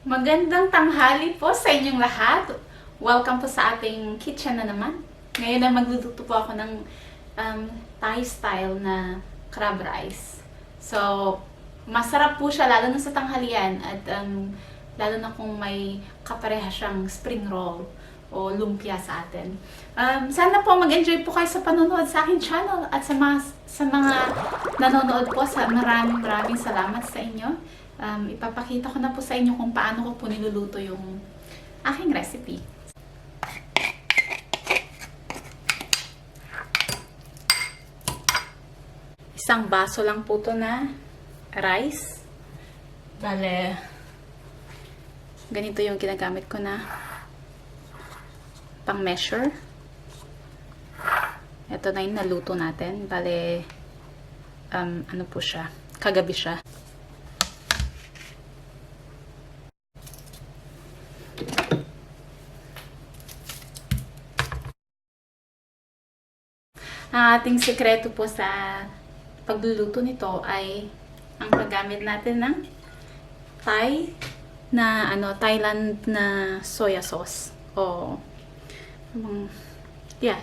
Magandang tanghali po sa inyong lahat. Welcome po sa ating kitchen na naman. Ngayon na magluluto po ako ng Thai style na crab rice. So, masarap po siya lalo na sa tanghalian at lalo na kung may kapareha siyang spring roll o lumpia sa atin. Sana po mag-enjoy po kayo sa panonood sa aking channel at sa mga nanonood po, maraming salamat sa inyo. Ipapakita ko na po sa inyo kung paano ko po niluluto yung aking recipe. Isang baso lang po to na rice. Bale, ganito yung ginagamit ko na pang measure. Ito na yung naluto natin. Bale, ano po siya, kagabi siya. Ang ating sekreto po sa pagluluto nito ay ang paggamit natin ng Thailand na soya sauce o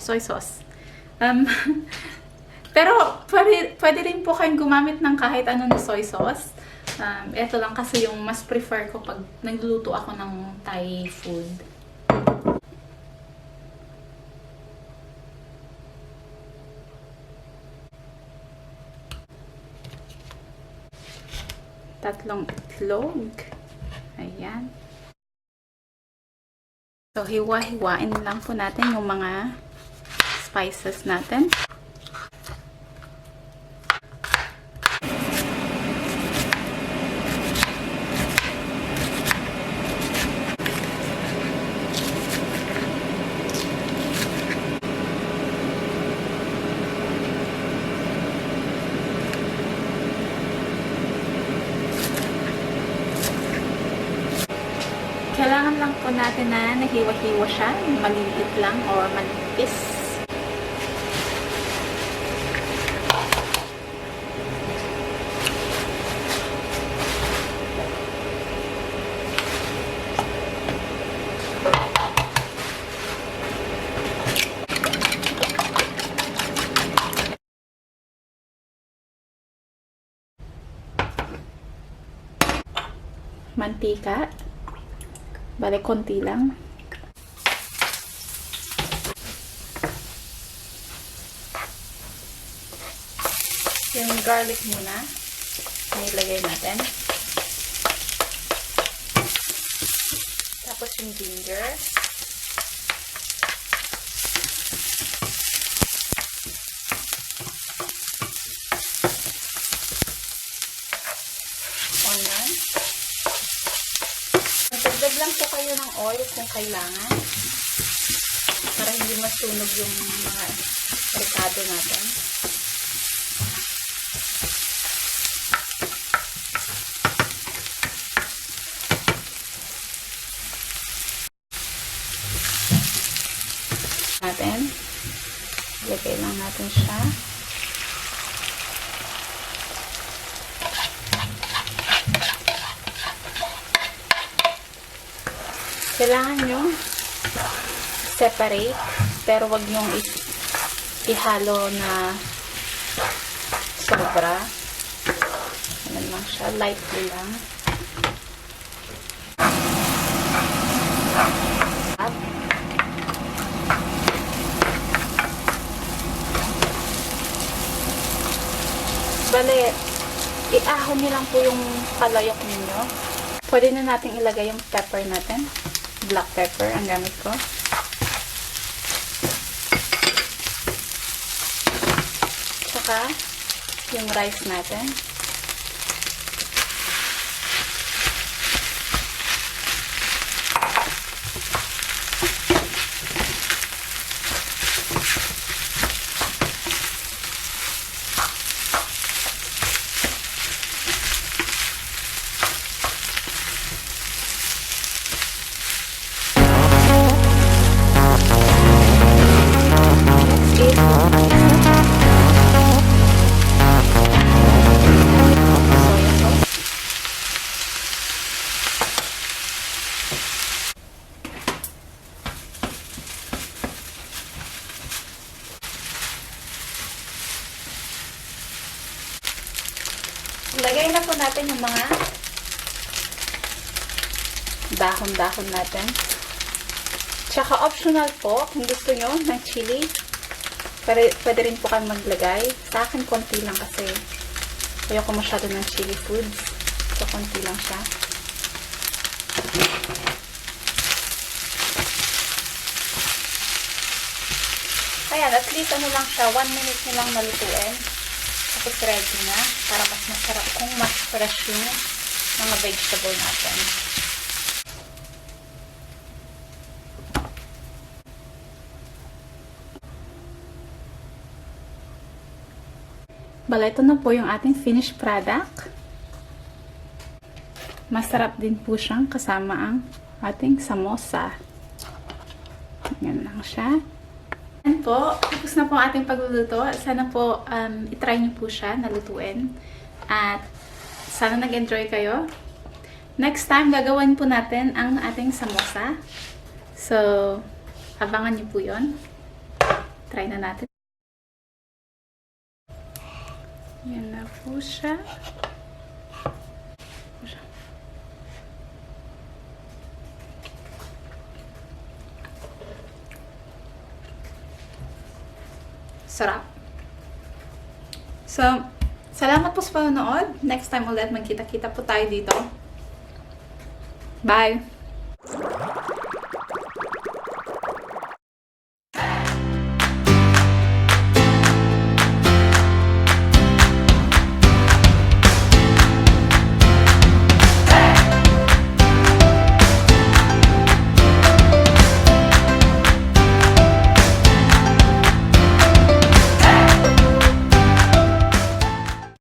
soy sauce. Pero pwede rin po kayong gumamit ng kahit ano na soy sauce. Ito lang kasi yung mas prefer ko pag nagluluto ako ng Thai food. Tatlong itlog. Ayan. So, hiwa-hiwain lang po natin yung mga spices natin. Kailangan lang po natin na nahiwa-hiwa siya, maliliit lang or manipis. Mantika. Bale, konti lang. Yung garlic muna, nilagay natin. Tapos yung ginger. Onion. Magdagdag lang po kayo ng oil kung kailangan para hindi masunog yung mga ricado natin. Lagay lang natin siya. Kailangan nyo separate, pero wag nyong ihalo na sobra. Ano lang siya, lightly lang. Bale, iahon nyo lang po yung palayok ninyo. Pwede na natin ilagay yung pepper natin. Black pepper ang gamit ko. Tsaka yung rice natin. Lagay na po natin yung mga dahon-dahon natin. Tsaka optional po, kung gusto nyo ng chili, pwede rin po kayo maglagay. Sa akin, konti lang kasi ayoko masyado ng chili foods. So, konti lang siya. Ayan, at least ano lang siya, 1 minute nyo lang nalutuin. Tapos ready na, para mas masarap kung mas fresh yung mga vegetable natin. Bala, ito na po yung ating finished product. Masarap din po siyang kasama ang ating samosa. Yan lang siya. Yan po, tapos na po ang ating pagluluto. Sana po itry niyo po siya, nalutuin. At sana nag-enjoy kayo. Next time, gagawin po natin ang ating samosa. So, abangan niyo po yun. Try na natin. Yan na po siya. Sarap. So, salamat po sa panonood. Next time ulit magkita-kita po tayo dito. Bye!